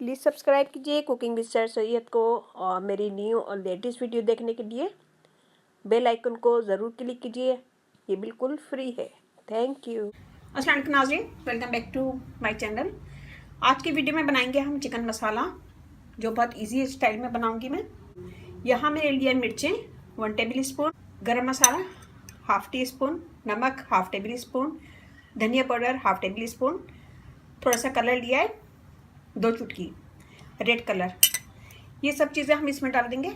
Please subscribe कीजिए cooking with sir Syed को और मेरी न्यू और लेटेस्ट वीडियो देखने के लिए बेल आइकन को ज़रूर क्लिक कीजिए। ये बिल्कुल फ्री है। Thank you. अस्सलाम वालेकुम नाज़रीन, welcome back to my channel. आज की वीडियो में बनाएंगे हम चिकन मसाला, जो बहुत इजी स्टाइल में बनाऊंगी मैं। यहाँ मैंने लिया मिर्चें 1 टेबल स्पून, गरम मसाला हाफ टी स्पून, नमक हाफ टेबल स्पून, धनिया पाउडर हाफ टेबल स्पून, थोड़ा सा कलर लिया है 2 चुटकी रेड कलर। ये सब चीज़ें हम इसमें डाल देंगे।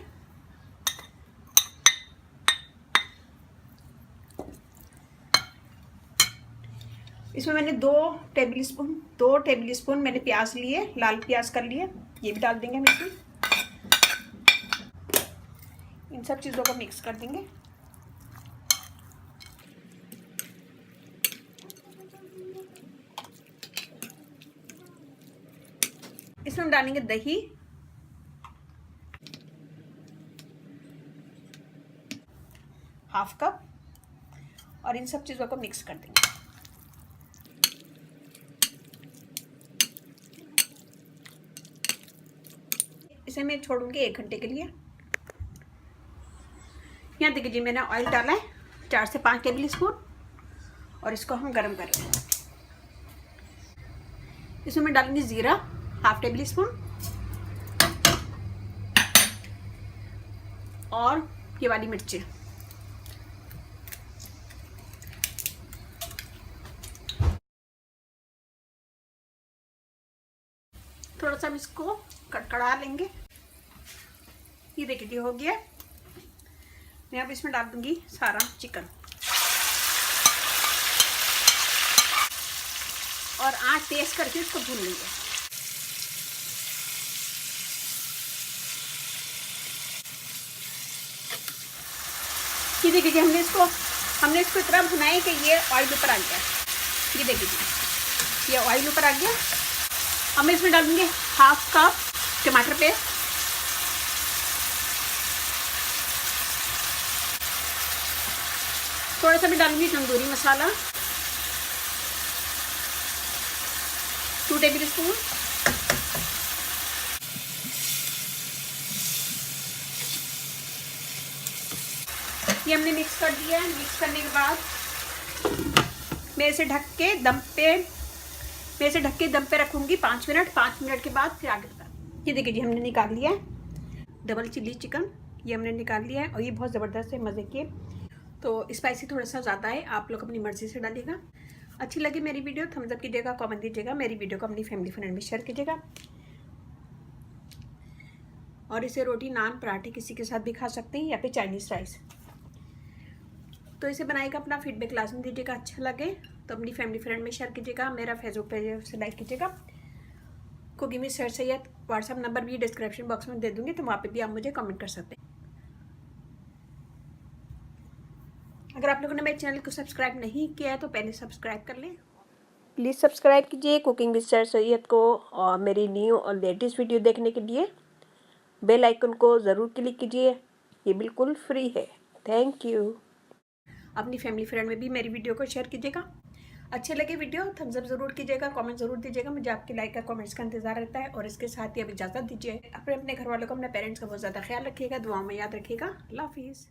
इसमें मैंने 2 टेबल स्पून मैंने प्याज लिए, लाल प्याज कर लिए, ये भी डाल देंगे हम इसमें। इन सब चीज़ों को मिक्स कर देंगे। इसमें हम डालेंगे दही, हाफ कप, और इन सब चीज़ों को मिक्स कर देंगे। इसे मैं छोड़ूंगी 1 घंटे के लिए। यहाँ देखिए जी, मैंने ऑयल डाला है 4 से 5 टेबल स्पून और इसको हम गरम कर रहे हैं। इसमें मैं डालूंगी जीरा हाफ टेबल स्पून और ये वाली मिर्ची। थोड़ा सा हम इसको कड़कड़ा लेंगे। ये देखिए जी हो गया। मैं अब इसमें डाल दूंगी सारा चिकन और आँच तेज करके इसको भून लेंगे। ये देखिए जी, हमने इसको इतना भुना है कि ये ऑयल ऊपर आ गया। ये देखिए जी, ये ऑयल ऊपर आ गया। अब मैं इसमें डाल दूंगी हाफ कप टमाटर पेस्ट, थोड़ा सा मैं डालूंगी तंदूरी मसाला 2 टेबल स्पून, ये हमने मिक्स कर दिया है। मिक्स करने के बाद मैं इसे ढक के दम पे रखूंगी 5 मिनट। 5 मिनट के बाद फिर आगे बता। ये देखिए जी, हमने निकाल लिया है डबल चिल्ली चिकन, ये हमने निकाल लिया है और ये बहुत ज़बरदस्त है, मज़े के। तो स्पाइसी थोड़ा सा ज़्यादा है, आप लोग अपनी मर्ज़ी से डालिएगा। अच्छी लगी मेरी वीडियो थम्स अप कीजिएगा, कमेंट दीजिएगा, मेरी वीडियो को अपनी फैमिली फ्रेंड में शेयर कीजिएगा। और इसे रोटी नान पराठे किसी के साथ भी खा सकते हैं या फिर चाइनीज़ राइस। तो इसे बनाएगा, अपना फीडबैक लाजमी दीजिएगा। अच्छा लगे तो अपनी फैमिली फ्रेंड में शेयर कीजिएगा, मेरा फेसबुक पेज से लाइक कीजिएगा। Cooking with sir Syed WhatsApp number भी डिस्क्रिप्शन बॉक्स में दे दूँगी, तो वहाँ पे भी आप मुझे कमेंट कर सकते हैं। अगर आप लोगों ने मेरे चैनल को सब्सक्राइब नहीं किया है तो पहले सब्सक्राइब कर लें। प्लीज़ सब्सक्राइब कीजिए कुकिंग विद सर सैयद को और मेरी न्यू और लेटेस्ट वीडियो देखने के लिए बेल आइकन को ज़रूर क्लिक कीजिए। ये बिल्कुल फ्री है। Thank you. अपनी फैमिली फ्रेंड में भी मेरी वीडियो को शेयर कीजिएगा। अच्छे लगे वीडियो थम्स अप ज़रूर कीजिएगा, कमेंट ज़रूर दीजिएगा। मुझे आपके लाइक का कमेंट्स का इंतजार रहता है। और इसके साथ ही अब इजाज़त दीजिए। अपने घर वालों को, अपने पेरेंट्स का बहुत ज़्यादा ख्याल रखिएगा, दुआओं में याद रखिएगा। अल्लाह हाफिज़।